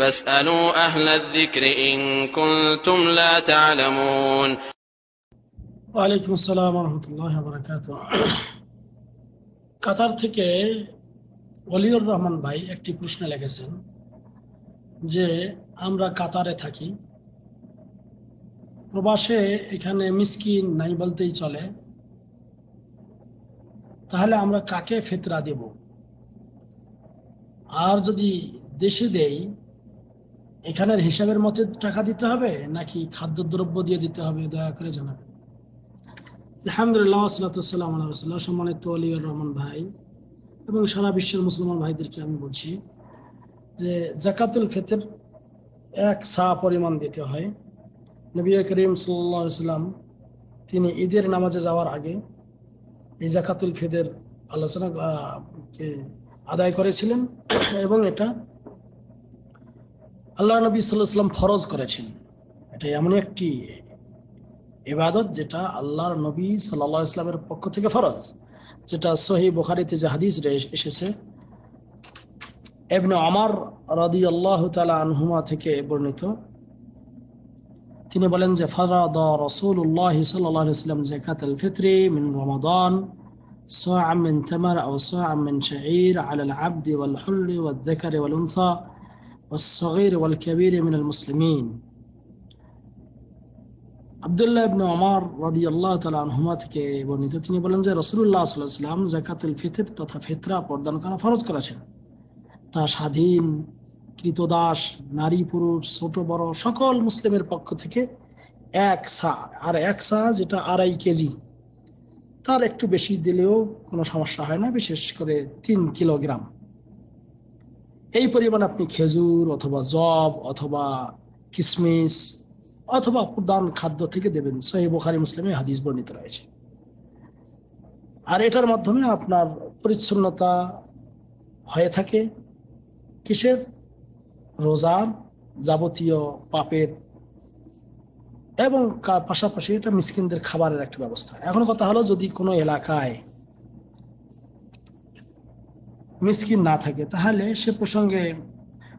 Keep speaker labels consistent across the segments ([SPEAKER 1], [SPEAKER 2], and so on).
[SPEAKER 1] فاسألوا أهل الذكر إن كنتم لا تعلمون.
[SPEAKER 2] ওয়ালাইকুম আসসালাম ওয়া রাহমাতুল্লাহি ওয়া বারাকাতুহু। কাতার থেকে ওলিউর রহমান ভাই একটি প্রশ্ন লিখেছেন যে আমরা কাতারে থাকি, প্রবাসে এখানে মিসকিন নাই বলতেই চলে, তাহলে আমরা কাকে ফিতরা দেব? আর যদি দেশে দেই এখানের হিসাবের মতে টাকা দিতে হবে নাকি খাদ্যদ্রব্য দিয়ে দিতে হবে? দয়া করে জানাবেন। আলহামদুলিল্লাহ ওয়াসসালাতু ওয়াসসালামু আলা রাসূলিল্লাহ। সম্মানিত ওলিউর রহমান ভাই এবং সারা বিশ্বের মুসলমান ভাইদেরকে আমি বলছি যে যাকাতুল ফিতর এক সা পরিমাণ দিতে হয়। নবী করিম সাল্লাল্লাহু আলাইহি ওয়াসাল্লাম তিনি ঈদের নামাজে যাওয়ার আগে এই যাকাতুল ফিতর আলোচনা আদায় করেছিলেন এবং এটা আল্লাহ নবী সাল্লাল্লাহু আলাইহি ওয়াসাল্লাম ফরজ করেছেন। এটা এমন একটি ইবাদত যেটা আল্লাহর নবী সাল্লাল্লাহু আলাইহি ওয়াসাল্লামের পক্ষ থেকে ফরজ, যেটা সহিহ বুখারীতে যে হাদিস এসেছে ইবনে ওমর রাদিয়াল্লাহু তাআলা আনহুমা থেকে বর্ণিত, তিনি বলেন যে ফারাদা রাসূলুল্লাহ সাল্লাল্লাহু আলাইহি ওয়াসাল্লাম যাকাতুল ফিতরি মিন রমাদান সাআম মিন তামার আও সাআম মিন শাঈর আলা আল-আবদ ওয়াল হুল ওয়াল যাকার ওয়াল উনসা ওয়াস সাগীর ওয়াল কাবীর মিনাল মুসলিমিন। আব্দুল্লাহ ইবনে ওমর রাদিয়াল্লাহু তাআলা আনহুমা থেকে বর্ণিত, তিনি বলেন যে রাসূলুল্লাহ সাল্লাল্লাহু আলাইহি ওয়াসাল্লাম যাকাতুল ফিতর তথা ফিতরা প্রদান করা ফরজ করেছেন। তা স্বাধীন, কৃতদাস, নারী পুরুষ, ছোট বড় সকল মুসলিমের পক্ষ থেকে এক সা, আর এক সা যেটা 2.5 কেজি, তার একটু বেশি দিলেও কোনো সমস্যা হয় না, বিশেষ করে 3 কিলোগ্রাম এই পরিমাণ আপনি খেজুর অথবা জব অথবা কিশমিশ অথবা প্রধান খাদ্য থেকে দেবেন। সহিহ বুখারী মুসলিমে হাদিস বর্ণিত রয়েছে। আর এটার মাধ্যমে আপনার পরিচ্ছন্নতা হয়ে থাকে কিসের? রোজার যাবতীয় পাপের, এবং পাশাপাশি এটা মিসকিনদের খাবারের একটা ব্যবস্থা। এখন কথা হলো, যদি কোনো এলাকায় মিসকিন না থাকে তাহলে সে প্রসঙ্গে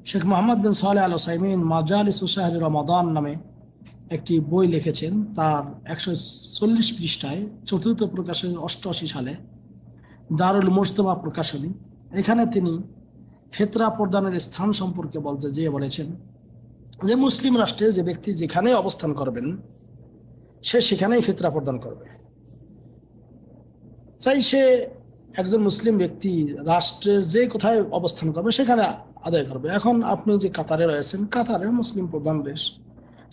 [SPEAKER 2] শেখ মোহাম্মদ বিন সালেহ আল উসাইমিন মাজালিস শাহরি রমাদান নামে একটি বই লিখেছেন। তার 140 পৃষ্ঠায়, চতুর্থ প্রকাশের 88 সালে দারুল মুজতমা প্রকাশনী, এখানে তিনি ফিতরা প্রদানের স্থান সম্পর্কে বলতে যেয়ে বলেছেন যে মুসলিম রাষ্ট্রে যে ব্যক্তি যেখানে অবস্থান করবেন সে সেখানেই ফিতরা প্রদান করবে। চাই সে একজন মুসলিম ব্যক্তি রাষ্ট্রের যে কোথায় অবস্থান করবে সেখানে আদায় করবে। এখন আপনি যে কাতারে রয়েছেন, কাতারে মুসলিম প্রধান দেশ,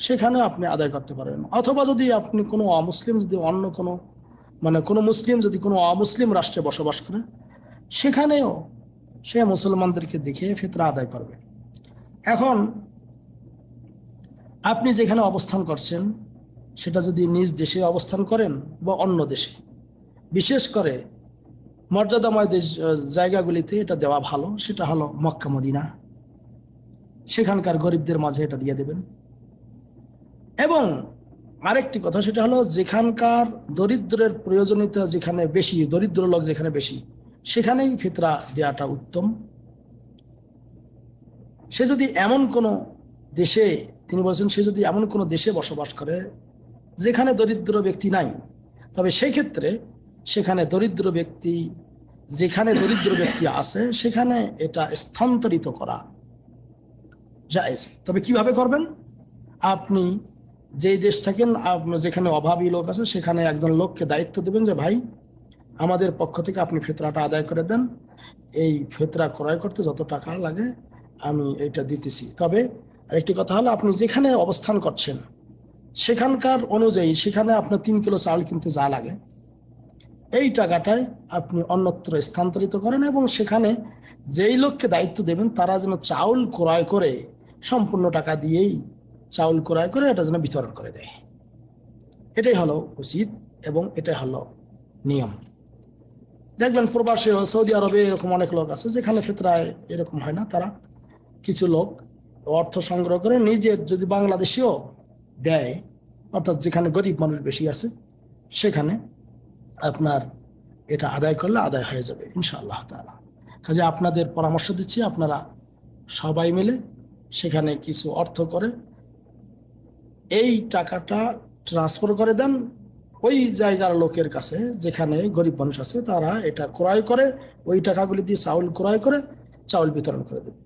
[SPEAKER 2] সেখানে আপনি আদায় করতে পারবেন। অথবা যদি আপনি কোনো অমুসলিম, যদি অন্য কোনো কোনো মুসলিম যদি কোনো অমুসলিম রাষ্ট্রে বসবাস করে, সেখানেও সে মুসলমানদেরকে দেখে ফিতরা আদায় করবে। এখন আপনি যেখানে অবস্থান করছেন সেটা যদি নিজ দেশে অবস্থান করেন বা অন্য দেশে, বিশেষ করে মর্যাদাময় দেশ জায়গাগুলিতে এটা দেওয়া ভালো, সেটা হলো মক্কা মদিনা, সেখানকার গরিবদের মাঝে এটা দিয়ে দেবেন। এবং আরেকটি কথা, সেটা হলো যেখানকার দরিদ্রের প্রয়োজনীয়তা যেখানে বেশি, দরিদ্র লোক যেখানে বেশি, সেখানেই ফিতরা দেওয়াটা উত্তম। সে যদি এমন কোনো দেশে, তিনি বলছেন, সে যদি এমন কোনো দেশে বসবাস করে যেখানে দরিদ্র ব্যক্তি নাই, তবে সেই ক্ষেত্রে সেখানে দরিদ্র ব্যক্তি, যেখানে দরিদ্র ব্যক্তি আছে সেখানে এটা স্থানান্তরিত করা জায়েজ। তবে কিভাবে করবেন? আপনি যেই দেশ থাকেন, যেখানে অভাবী লোক আছে, সেখানে একজন লোককে দায়িত্ব দেবেন যে ভাই, আমাদের পক্ষ থেকে আপনি ফিতরাটা আদায় করে দেন, এই ফিতরা ক্রয় করতে যত টাকা লাগে আমি এইটা দিতেছি। তবে আরেকটি কথা হলো, আপনি যেখানে অবস্থান করছেন সেখানকার অনুযায়ী সেখানে আপনার 3 কিলো চাল কিনতে যা লাগে, এই টাকাটাই আপনি অন্যত্র স্থানান্তরিত করেন, এবং সেখানে যেই লোককে দায়িত্ব দেবেন তারা যেন চাউল ক্রয় করে সম্পূর্ণ টাকা দিয়েই চাউল ক্রয় করে এটা যেন বিতরণ করে দেয়। এটাই হলো উচিত এবং এটাই হলো নিয়ম। দেখবেন প্রবাসী সৌদি আরবে এরকম অনেক লোক আছে যেখানে ফিতরায় এরকম হয় না। তারা কিছু লোক অর্থ সংগ্রহ করে নিজের, যদি বাংলাদেশেও দেয়, অর্থাৎ যেখানে গরিব মানুষ বেশি আছে সেখানে আপনার এটা আদায় করলে আদায় হয়ে যাবে ইনশাআল্লাহ তাআলা। কাজে আপনাদের পরামর্শ দিচ্ছি, আপনারা সবাই মিলে সেখানে কিছু অর্থ করে এই টাকাটা ট্রান্সফার করে দেন ওই জায়গার লোকের কাছে, যেখানে গরিব মানুষ আছে তারা এটা ক্রয় করে, ওই টাকাগুলি দিয়ে চাউল ক্রয় করে চাউল বিতরণ করে দেবে,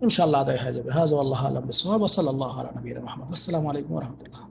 [SPEAKER 2] ইনশাআল্লাহ আদায় হয়ে যাবে। হাযা আল্লাহু আ'লাম বিস-সাওয়াব ওয়া সাল্লাল্লাহু আলা নবিয়িনা মুহাম্মদ। আসসালামু আলাইকুম ওয়া রাহমাতুল্লাহ।